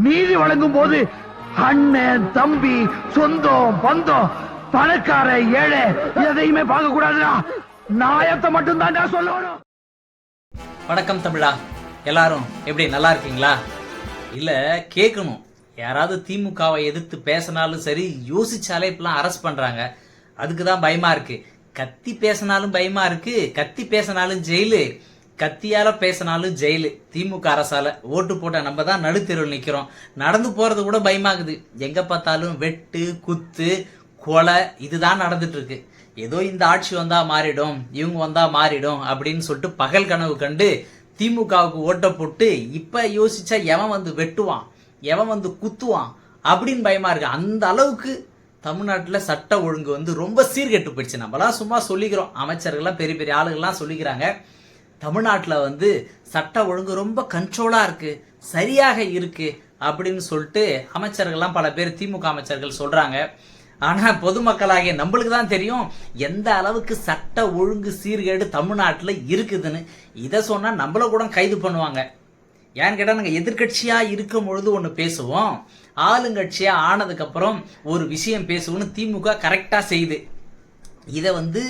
நீதி வழங்கும் போது அண்ணன் தம்பி சொந்தம் பந்தம் பணக்கார ஏழை எதையுமே பார்க்க கூடாதுடா. நாயத்தை மட்டும் தான் சொல்லணும். வணக்கம் தமிழா, எல்லாரும் எப்படி நல்லா இருக்கீங்களா? இல்ல கேட்கணும், யாராவது திமுகவை எதிர்த்து பேசினாலும் சரி, யோசிச்சாலே இப்பெல்லாம் அரெஸ்ட் பண்றாங்க. அதுக்குதான் பயமா இருக்கு. கத்தி பேசினாலும் பயமா இருக்கு, கத்தி பேசினாலும் ஜெயிலு, கத்தியால பேசினாலும் ஜெயிலு. திமுக அரசால ஓட்டு போட்ட நம்ம தான் நடுத்தெருவில் நிக்கிறோம். நடந்து போறது கூட பயமாகுது. எங்க பார்த்தாலும் வெட்டு குத்து கொலை இதுதான் நடந்துட்டு இருக்கு. ஏதோ இந்த ஆட்சி வந்தா மாறிடும், இவங்க வந்தா மாறிடும் அப்படின்னு சொல்லிட்டு பகல் கனவு கண்டு திமுகவுக்கு ஓட்ட போட்டு இப்ப யோசிச்சா எவன் வந்து வெட்டுவான், எவன் வந்து குத்துவான் அப்படின்னு பயமா இருக்கு. அந்த அளவுக்கு தமிழ்நாட்டில் சட்ட ஒழுங்கு வந்து ரொம்ப சீர்கெட்டு போயிடுச்சு. நம்மளாம் சும்மா சொல்லிக்கிறோம், அமைச்சர்கள்லாம் பெரிய பெரிய ஆளுகள்லாம் சொல்லிக்கிறாங்க. தமிழ்நாட்டில் வந்து சட்ட ஒழுங்கு ரொம்ப கண்ட்ரோலா இருக்கு, சரியாக இருக்கு அப்படின்னு சொல்லிட்டு அமைச்சர்கள்லாம் பல பேர் திமுக அமைச்சர்கள் சொல்றாங்க. ஆனா பொதுமக்களாகிய நம்மளுக்கு தான் தெரியும் எந்த அளவுக்கு சட்ட ஒழுங்கு சீர்கேடு தமிழ்நாட்டில் இருக்குதுன்னு. இதை சொன்னா நம்மள கூட கைது பண்ணுவாங்க. ஏன்னு கேட்டா, நாங்கள் எதிர்கட்சியா இருக்கும் பொழுது ஒன்று பேசுவோம், ஆளுங்கட்சியா ஆனதுக்கு அப்புறம் ஒரு விஷயம் பேசுவோம்னு திமுக கரெக்டா செய்யுது. இதை வந்து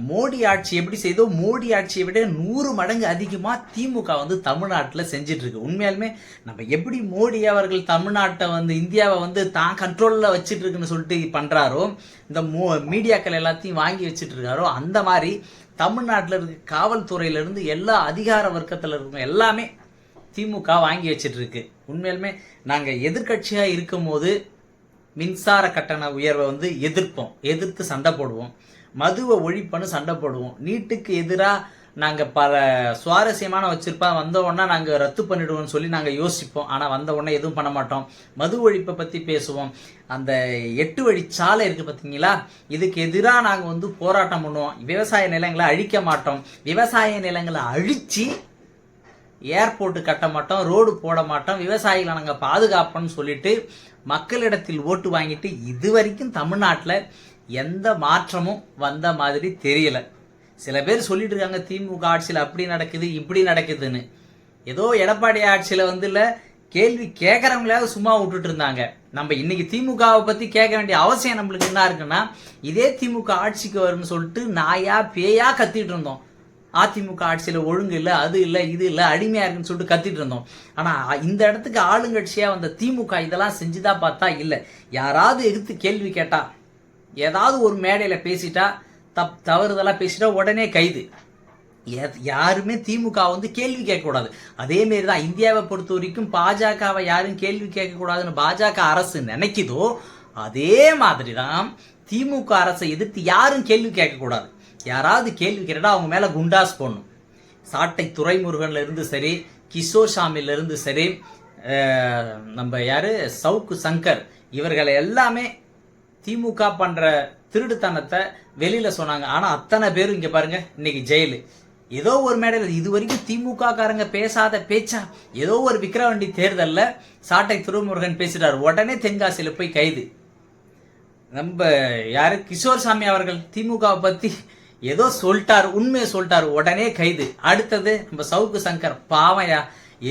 மோடி ஆட்சி எப்படி செய்தோ, மோடி ஆட்சியை விட 100 மடங்கு அதிகமா திமுக வந்து தமிழ்நாட்டில் செஞ்சிட்டு இருக்கு. உண்மையாலுமே நம்ம எப்படி மோடி அவர்கள் தமிழ்நாட்டை வந்து இந்தியாவை வந்து தான் கண்ட்ரோல்ல வச்சுட்டு இருக்குன்னு சொல்லிட்டு பண்றாரோ, இந்த மீடியாக்கள் எல்லாத்தையும் வாங்கி வச்சுட்டு இருக்காரோ, அந்த மாதிரி தமிழ்நாட்டில் இருக்க காவல்துறையில இருந்து எல்லா அதிகார வர்க்கத்தில் இருக்கும் எல்லாமே திமுக வாங்கி வச்சுட்டு இருக்கு. உண்மையாலுமே நாங்க எதிர்கட்சியா இருக்கும் போது மின்சார கட்டண உயர்வை வந்து எதிர்ப்போம், எதிர்த்து சண்டை போடுவோம், மதுவை ஒழிப்பன்னு சண்டை போடுவோம், நீட்டுக்கு எதிராக நாங்கள் பல சுவாரஸ்யமான வச்சிருப்பா வந்த உடனே நாங்கள் ரத்து பண்ணிடுவோம்னு சொல்லி நாங்கள் யோசிப்போம். ஆனால் வந்த உடனே எதுவும் பண்ண மாட்டோம். மது ஒழிப்பை பற்றி பேசுவோம். அந்த 8 வழி சாலை இருக்கு பார்த்தீங்களா, இதுக்கு எதிராக நாங்கள் வந்து போராட்டம் பண்ணுவோம். விவசாய நிலங்களை அழிக்க மாட்டோம், விவசாய நிலங்களை அழிச்சு ஏர்போர்ட்டு கட்ட மாட்டோம், ரோடு போட மாட்டோம், விவசாயிகளை நாங்கள் பாதுகாப்போம்னு சொல்லிட்டு மக்களிடத்தில் ஓட்டு வாங்கிட்டு இது வரைக்கும் தமிழ்நாட்டில் எந்த மாற்றமும் வந்த மாதிரி தெரியல. சில பேர் சொல்லிட்டு இருக்காங்க திமுக ஆட்சியில் அப்படி நடக்குது இப்படி நடக்குதுன்னு. ஏதோ எடப்பாடி ஆட்சியில் வந்து இல்லை, கேள்வி கேட்கறவங்களாவது சும்மா விட்டுட்டு இருந்தாங்க. நம்ம இன்னைக்கு திமுகவை பத்தி கேட்க வேண்டிய அவசியம் நம்மளுக்கு என்ன இருக்குன்னா, இதே திமுக ஆட்சிக்கு வரும்னு சொல்லிட்டு நாயா பேயா கத்திட்டு இருந்தோம். அதிமுக ஆட்சியில் ஒழுங்கு இல்லை, அது இல்லை, இது இல்லை, அடிமையா இருக்குன்னு சொல்லிட்டு கத்திட்டு இருந்தோம். ஆனா இந்த இடத்துக்கு ஆளுங்கட்சியா வந்த திமுக இதெல்லாம் செஞ்சுதான் பார்த்தா இல்லை. யாராவது எதிர்த்து கேள்வி கேட்டா, ஏதாவது ஒரு மேடையில பேசிட்டா, தவறுதலா பேசிட்டா உடனே கைது. யாருமே திமுக வந்து கேள்வி கேட்க கூடாது. அதே மாதிரிதான் இந்தியாவை பொறுத்த வரைக்கும் பாஜகவை யாரும் கேள்வி கேட்க கூடாதுன்னு பாஜக அரசு நினைக்குதோ, அதே மாதிரிதான் திமுக அரசை எதிர்த்து யாரும் கேள்வி கேட்க கூடாது. யாராவது கேள்வி கேட்டா அவங்க மேல குண்டாஸ் போடணும். சாட்டை துரைமுருகன்ல இருந்து சரி, கிஷோர் சாமில இருந்து சரி, நம்ம யாரு சவுக்கு சங்கர், இவர்களை எல்லாமே திமுக பண்ற திருடுத்தனத்தை வெளியில சொன்னாங்க. ஆனா அத்தனை பேரும் இங்க பாருங்க இன்னைக்கு ஜெயிலு. ஏதோ ஒரு மேடையில் இது வரைக்கும் திமுக காரங்க பேசாத பேச்சா, ஏதோ ஒரு விக்கிரவாண்டி தேர்தல்ல சாட்டை துரைமுருகன் பேசிட்டார், உடனே தென்காசியில போய் கைது. நம்ம யாரு கிஷோர் சாமி அவர்கள் திமுகவை பத்தி ஏதோ சொல்லிட்டாரு, உண்மையை சொல்லிட்டாரு, உடனே கைது. அடுத்தது நம்ம சவுக்கு சங்கர், பாவையா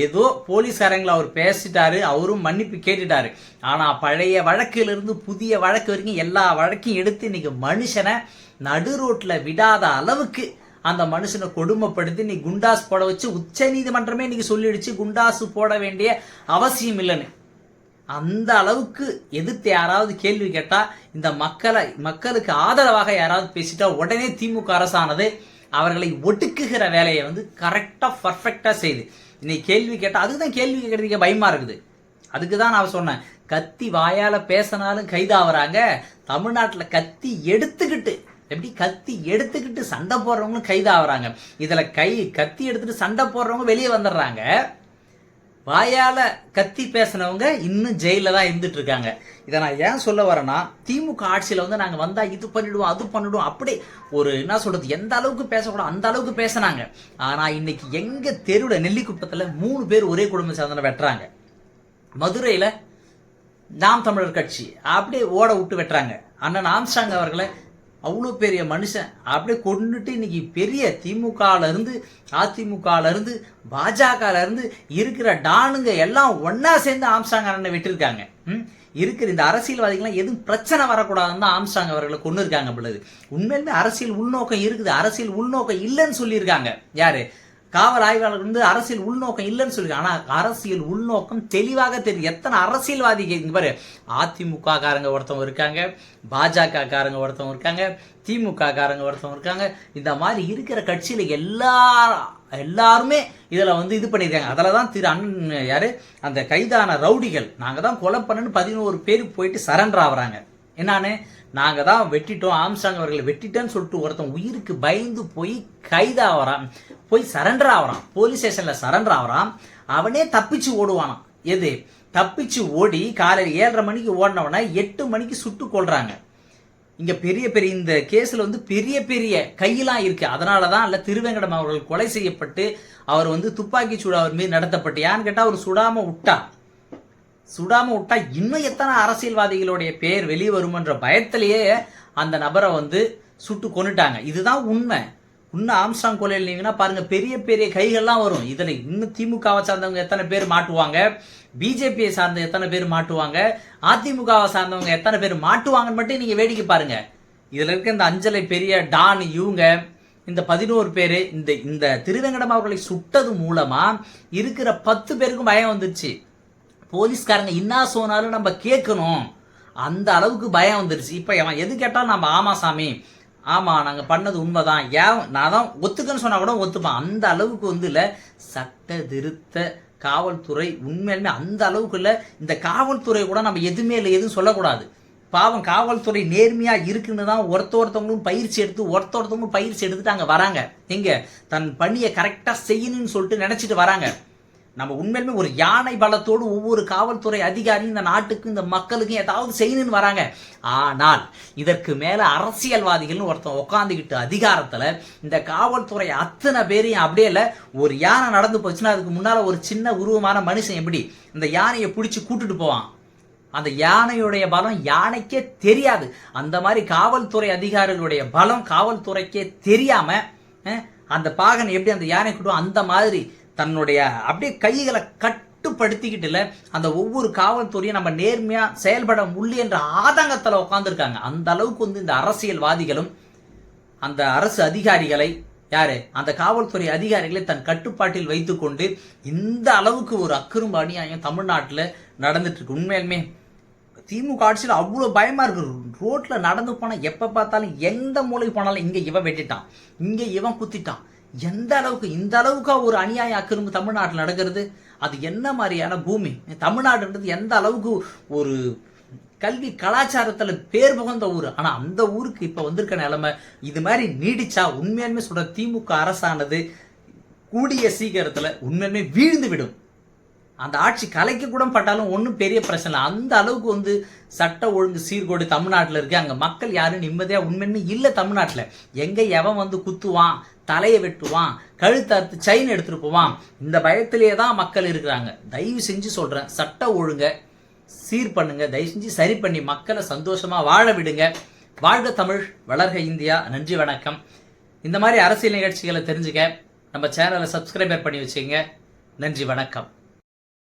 ஏதோ போலீஸ்காரங்களை அவர் பேசிட்டாரு, அவரும் மன்னிப்பு கேட்டுட்டாரு. ஆனா பழைய வழக்கிலிருந்து புதிய வழக்கு வரைக்கும் எல்லா வழக்கையும் எடுத்து இன்னைக்கு மனுஷனை நடு ரோட்ல விடாத அளவுக்கு அந்த மனுஷனை கொடுமைப்படுத்தி நீ குண்டாஸ் போட வச்சு உச்ச நீதிமன்றமே இன்னைக்கு சொல்லிடுச்சு குண்டாசு போட வேண்டிய அவசியம் இல்லைன்னு. அந்த அளவுக்கு எதிர்த்து யாராவது கேள்வி கேட்டா, இந்த மக்களுக்கு ஆதரவாக யாராவது பேசிட்டா உடனே திமுக அரசானது அவர்களை ஒடுக்குகிற வேலையை வந்து கரெக்டா பர்ஃபெக்டா செய்யுது. இன்னைக்கு கேள்வி கேட்டா, அதுக்குதான் கேள்வி கேட்கறதுக்கு பயமா இருக்குது. அதுக்குதான் நான் சொன்னேன், கத்தி வாயால பேசினாலும் கைதாகிறாங்க. தமிழ்நாட்டில் கத்தி எடுத்துக்கிட்டு, எப்படி கத்தி எடுத்துக்கிட்டு சண்டை போடுறவங்களும் கைதாகிறாங்க. இதுல கத்தி எடுத்துட்டு சண்டை போடுறவங்க வெளியே வந்துடுறாங்க. வாயால கத்தி பேசினவங்க இன்னும் ஜெயில தான் இருந்துட்டு இருக்காங்க. இதை நான் ஏன் சொல்ல வரேன்னா, திமுக ஆட்சியில வந்து நாங்க வந்தா இது பண்ணிடுவோம் அது பண்ணிடுவோம், அப்படி ஒரு என்ன சொல்றது, எந்த அளவுக்கு பேசக்கூடாது அந்த அளவுக்கு பேசினாங்க. ஆனா இன்னைக்கு எங்க தெருவில் நெல்லிக்குப்பத்துல 3 பேர் ஒரே குடும்ப சார்ந்தன வெட்டுறாங்க. மதுரையில நாம் தமிழர் கட்சி அப்படியே ஓட விட்டு வெட்டுறாங்க. அண்ணன் ஆம்ஸ்டாங் அவர்களை அவ்வளோ பெரிய மனுஷன் அப்படியே கொண்டுட்டு இன்னைக்கு பெரிய திமுகல இருந்து அதிமுகல இருந்து பாஜகல இருந்து இருக்கிற டானுங்க எல்லாம் ஒன்னா சேர்ந்து ஆம்ஸ்ட்ராங் அண்ணனை விட்டுருக்காங்க. இருக்கிற இந்த அரசியல்வாதிகள்லாம் எதுவும் பிரச்சனை வரக்கூடாதுன்னு தான் ஆம்ஸ்ட்ராங் அவர்களை கொண்டு இருக்காங்க பொழுது. உண்மையிலுமே அரசியல் உள்நோக்கம் இருக்குது, அரசியல் உள்நோக்கம் இல்லைன்னு சொல்லியிருக்காங்க. யாரு? காவல் ஆய்வாளர் வந்து அரசியல் உள்நோக்கம் இல்லைன்னு சொல்லிருக்காங்க. ஆனா அரசியல் உள்நோக்கம் தெளிவாக தெரியும். எத்தனை அரசியல்வாதிகள் இங்க பாரு, அதிமுக காரங்க ஒருத்தவங்க இருக்காங்க, பாஜக காரங்க ஒருத்தவங்க இருக்காங்க, திமுக காரங்க ஒருத்தவங்க இருக்காங்க. இந்த மாதிரி இருக்கிற கட்சியில எல்லாருமே இதுல வந்து இது பண்ணிருக்காங்க. அதுலதான் திரு அண்ணன் யாரு அந்த கைதான ரவுடிகள் நாங்க தான் கொலை பண்ணு 11 பேர் போயிட்டு சரண்டர் ஆகுறாங்க. என்னான்னு நாங்க தான் வெட்டிட்டோம், ஆம்ஸ்ட்ராங் அவர்களை வெட்டிட்டோன்னு சொல்லிட்டு ஒருத்தன் உயிருக்கு பயந்து போய் கைதாகிறான், போய் சரண்டர் ஆகிறான், போலீஸ் ஸ்டேஷன்ல சரண்டர் ஆகிறான். அவனே தப்பிச்சு ஓடுவானான். எது? தப்பிச்சு ஓடி காலையில் 7:30 மணிக்கு ஓடினவன 8 மணிக்கு சுட்டு கொள்றாங்க. இங்க பெரிய பெரிய இந்த கேஸ்ல வந்து பெரிய பெரிய கையெல்லாம் இருக்கு. அதனாலதான் அல்ல திருவேங்கடம் அவர்கள் கொலை செய்யப்பட்டு அவர் வந்து துப்பாக்கி சூடு அவர் மீது நடத்தப்பட்டு யான்னு கேட்டா அவர் சுடாம விட்டா இன்னும் எத்தனை அரசியல்வாதிகளுடைய பேர் வெளியே வருமன்ற பயத்திலேயே அந்த நபரை வந்து சுட்டு கொண்டுட்டாங்க. இதுதான் உண்மை. இன்னும் ஆம்ஸ்ட்ராங் கொலையில் நீங்கன்னா பாருங்க, பெரிய பெரிய கைகள்லாம் வரும். இதுல இன்னும் திமுகவை சார்ந்தவங்க எத்தனை பேர் மாட்டுவாங்க, பிஜேபியை சார்ந்த எத்தனை பேர் மாட்டுவாங்க, அதிமுகவை சார்ந்தவங்க எத்தனை பேர் மாட்டுவாங்கன்னு மட்டும் நீங்க வேடிக்கை பாருங்க. இதுல இருக்க இந்த அஞ்சலை பெரிய டான் இவங்க இந்த 11 பேரு இந்த திருவேங்கடம் அவர்களை சுட்டது மூலமா இருக்கிற 10 பேருக்கும் பயம் வந்துருச்சு. போலீஸ்காரங்க இன்னா சொன்னாலும் நம்ம கேட்கணும், அந்த அளவுக்கு பயம் வந்துருச்சு. இப்ப அவன் எது கேட்டாலும் நம்ம ஆமா சாமி, ஆமா நாங்க பண்ணது உண்மைதான், நான் தான் ஒத்துக்கன்னு சொன்னா கூட ஒத்துப்பான். அந்த அளவுக்கு வந்து இல்ல சட்ட திருத்த காவல்துறை உண்மையிலுமே அந்த அளவுக்கு இல்ல. இந்த காவல்துறை கூட நம்ம எதுவுமே இல்லை, எதுவும் சொல்லக்கூடாது. பாவம் காவல்துறை நேர்மையா இருக்குன்னு தான் ஒருத்தவங்களும் பயிற்சி எடுத்துட்டு அங்க வராங்க. எங்க தன் பணியை கரெக்டா செய்யணும்னு சொல்லிட்டு நினைச்சிட்டு வராங்க. நம்ம உண்மையிலுமே ஒரு யானை பலத்தோடு ஒவ்வொரு காவல்துறை அதிகாரியும் இந்த நாட்டுக்கு இந்த மக்களுக்கும் ஏதாவது செய்யணும்னு வராங்க. ஆனால் இதற்கு மேல அரசியல்வாதிகள்னு ஒருத்தன் உட்காந்துக்கிட்டு அதிகாரத்துல இந்த காவல்துறை அத்தனை பேரையும் அப்படியே இல்ல, ஒரு யானை நடந்து போச்சுன்னா அதுக்கு முன்னால ஒரு சின்ன உருவமான மனுஷன் எப்படி இந்த யானையை பிடிச்சி கூட்டுட்டு போவான், அந்த யானையுடைய பலம் யானைக்கே தெரியாது. அந்த மாதிரி காவல்துறை அதிகாரிகளுடைய பலம் காவல்துறைக்கே தெரியாம அந்த பாகன் எப்படி அந்த யானை கூட்டுவோம், அந்த மாதிரி தன்னுடைய அப்படியே கைகளை கட்டுப்படுத்திக்கிட்டுல அந்த ஒவ்வொரு காவல்துறையும் நம்ம நேர்மையா செயல்பட முடியன்ற ஆதங்கத்துல உட்காந்துருக்காங்க. அந்த அளவுக்கு வந்து இந்த அரசியல்வாதிகளும் அந்த அரசு அதிகாரிகளை அந்த காவல்துறை அதிகாரிகளை தன் கட்டுப்பாட்டில் வைத்துக்கொண்டு இந்த அளவுக்கு ஒரு அக்கிரம அநியாயம் தமிழ்நாட்டில் நடந்துட்டு இருக்கு. உண்மையிலுமே திமுக ஆட்சியில் அவ்வளவு பயமா இருக்கு. ரோட்ல நடந்து போனா எப்ப பார்த்தாலும் எந்த மூலைக்கு போனாலும் இங்க இவன் வெட்டிட்டான், இங்க இவன் குத்திட்டான். எந்த அளவுக்கு இந்த அளவுக்கு ஒரு அநியாய அக்கிரமம் தமிழ்நாட்டில் நடக்கிறது. அது என்ன மாதிரியான பூமி தமிழ்நாடுன்றது, எந்த அளவுக்கு ஒரு கல்வி கலாச்சாரத்துல பேர் புகழ்ந்த ஊர். ஆனா அந்த ஊருக்கு இப்ப வந்திருக்க நிலைமை இது மாதிரி நீடிச்சா உண்மையாலுமே சொல்ற திமுக அரசானது கூடிய சீக்கிரத்துல உண்மையுமே வீழ்ந்து விடும். அந்த ஆட்சி கலைக்க கூட பட்டாலும் ஒன்றும் பெரிய பிரச்சனை. அந்த அளவுக்கு வந்து சட்ட ஒழுங்கு சீர்கோடு தமிழ்நாட்டில் இருக்கு. அங்கே மக்கள் யாரும் நிம்மதியாக உண்மையுமே இல்லை. தமிழ்நாட்டில் எங்கே எவன் வந்து குத்துவான், தலையை வெட்டுவான், கழுத்து அறுத்து செயின் எடுத்துட்டு போவான், இந்த பயத்திலே தான் மக்கள் இருக்கிறாங்க. தயவு செஞ்சு சொல்றேன், சட்ட ஒழுங்க சீர் பண்ணுங்க, தயவு செஞ்சு சரி பண்ணி மக்களை சந்தோஷமா வாழ விடுங்க. வாழ்க தமிழ், வளர்க இந்தியா. நன்றி, வணக்கம். இந்த மாதிரி அரசியல் நிகழ்ச்சிகளை தெரிஞ்சுக்க நம்ம சேனலை சப்ஸ்கிரைபர் பண்ணி வச்சுங்க. நன்றி, வணக்கம்.